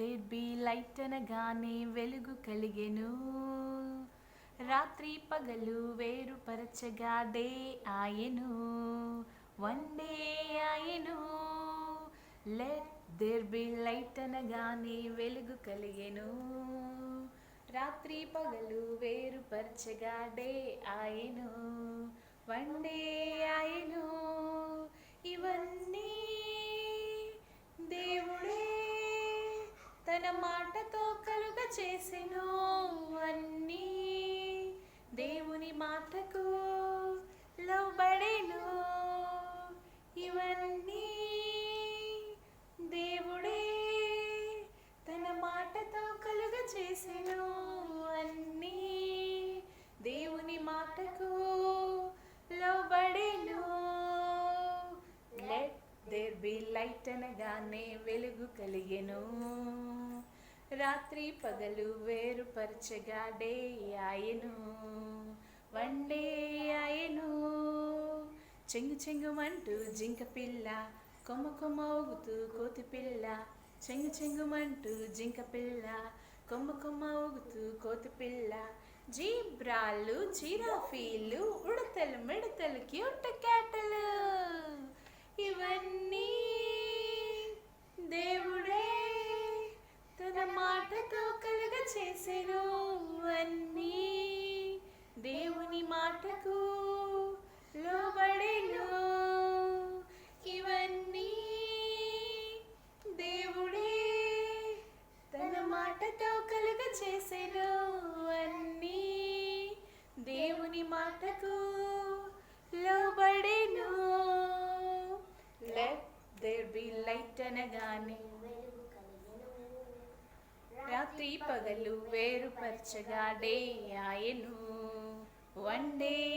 there be light అనగానే వెలుగు కలిగెను. రాత్రి పగలు వేరుపరచగా డే ఆయెను. వన్ డే ఆయెను. లెట్ దేర్ బి లైట్ అనగానే వెలుగు కలిగెను. రాత్రి పగలు వేరుపరచగా డే ఆయెను. వన్ డే ఆయెను. ఇవన్నీ దేవుడే తన మాటతో కలుగ చేసెను. అన్నీ దేవుని మాటకు లోబడెను. ఇవన్నీ దేవుడే తన మాటతో కలుగ చేసెను. అన్నీ దేవుని మాటకు లోబడెను. లెట్ దేర్ బి లైట్ అనగానే వెలుగు కలిగెను. రాత్రి పగలు వేరుపరచగా డే ఆయెను. వన్ డే ఆయెను. చెంగు చెంగుమంటూ జింక పిల్ల, కొమ్మ కొమ్మ ఊగుతూ కోతి పిల్ల. చెంగు చెంగుమంటూ జింక పిల్ల, కొమ్మ కొమ్మ ఊగుతూ కోతి పిల్ల. జీబ్రాలు, జిరాఫీలు, ఉడతలు మిడతలు, క్యూట్ క్యాటలు. ఇవన్నీ దేవుడే తన మాటతో కలుగ చేసెను. అన్నీ దేవుని మాటకు లోబడెను. ఇవన్నీ దేవుడే తన మాటతో కలుగ చేసెను. అన్నీ దేవుని మాటకు లోబడెను. లెట్ దేర్ బి లైట్ అనగానే రాత్రి పగలు వేరుపరచగా డే ఆయెను. One day